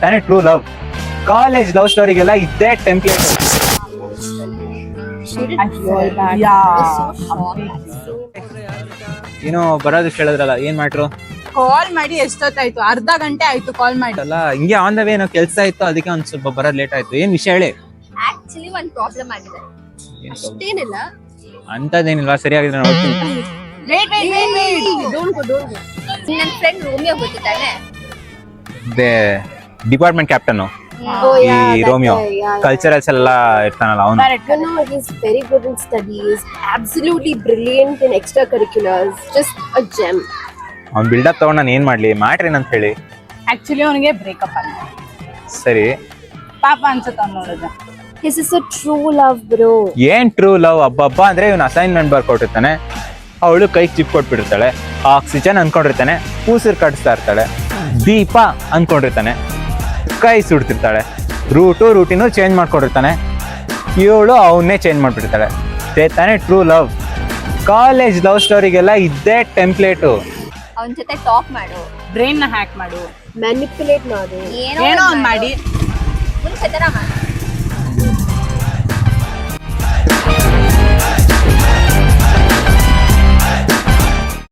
ತಾನೇ true love. College love ಸ್ಟೋರಿಗೆಲ್ಲ ಇದ್ದೇ template. ಏನೋ ಬರೋದು ಕೇಳಿದ್ರಲ್ಲ, ಏನ್ ಮಾಡ್ರು? ಕಾಲ್ ಮಾಡಿ ಎಷ್ಟೊತ್ತಾಯ್ತು? ಅರ್ಧ ಗಂಟೆ ಆಯ್ತು ಕಾಲ್ ಮಾಡಿ. ಅಲ್ಲ ಹಿಂಗೆ ಆನ್ ದ ವೇ ಏನೋ ಕೆಲಸ ಇತ್ತು, ಅದಕ್ಕೆ ಒಂದ್ ಸ್ವಲ್ಪ ಬರೋದ್ ಲೇಟ್ ಆಯ್ತು. ಏನ್ ವಿಷಯ ಹೇಳಿ. ಆಕ್ಚುಲಿ ಒಂದ್ ಪ್ರಾಬ್ಲಮ್ ಆಗಿದೆ, ಅಷ್ಟೇನಿಲ್ಲ. ಅಂತದೇನಿಲ್ವಾ? ಸರಿಯಾಗಿದ್ರೆ ನೋಡ್ತೀನಿ. ನನ್ ಫ್ರೆಂಡ್ ರೋಮಿಯೋ ಗೊತ್ತಿದ್ದಾನೆ. ಡಿಪಾರ್ಟ್ಮೆಂಟ್ ಕ್ಯಾಪ್ಟನ್ Oh ಈ yeah, that Romeo. guy, yeah. Culturals ಎಲ್ಲ ಇರ್ತಾನಲ್ಲ ಅವನು. No, he's very good in studies, absolutely brilliant in extracurriculars, just a gem. ಅವ್ನ್ ಬಿಲ್ಡಪ್ ತಗೊಂಡ್ ನಾನು ಏನ್ ಮಾಡ್ಲಿ, ಮ್ಯಾಟ್ರ್ ಏನಂತ ಹೇಳಿ. ಆಕ್ಚುಲಿ ಅವನಿಗೆ ಬ್ರೇಕಪ್ ಆಗಿದೆ. ಸರಿ, ಪಾಪ ಅನ್ಸುತ್ತ ಅವ್ನು ನೋಡಿದ್ರೆ. His is a true love, bro. ಏನ್ ಟ್ರೂ ಲವ್? ಹಬ್ಬ ಅಂದ್ರೆ ಇವ್ನು ಅಸೈನ್ಮೆಂಟ್ ಬರ್ಕೊಟ್ಟಿರ್ತಾನೆ, ಅವಳು ಕೈ ಚಿಪ್ ಕೊಟ್ಬಿಟ್ಟಿರ್ತಾಳೆ. ಆಕ್ಸಿಜನ್ ಅನ್ಕೊಂಡಿರ್ತಾನೆ, ಉಸಿರು ಕಡಿಸ್ತಾ ಇರ್ತಾಳೆ. ದೀಪ ಅನ್ಕೊಂಡಿರ್ತಾನೆ, ಕೈ ಸುಡ್ತಿರ್ತಾಳೆ. ರೂಟಿನೂ ಚೇಂಜ್ ಮಾಡ್ಕೊಂಡಿರ್ತಾನೆ, ಇವಳು ಅವನ್ನೇ ಚೇಂಜ್ ಮಾಡ್ಬಿಟ್ಟಿರ್ತಾಳೆ. ತಾನೇ ಟ್ರೂ ಲವ್. ಕಾಲೇಜ್ ಲವ್ ಸ್ಟೋರಿಗೆಲ್ಲ ಇದ್ದೇ ಟೆಂಪ್ಲೇಟು. ಅವನ ಜೊತೆ ಟಾಕ್ ಮಾಡು, ಬ್ರೈನ್ ನ ಹ್ಯಾಕ್ ಮಾಡು, Manipulate ಮಾಡು, ಏನೋ ಒಂದ್ ಮಾಡಿ ಮುಂಚೆ ತರ ಮಾಡು.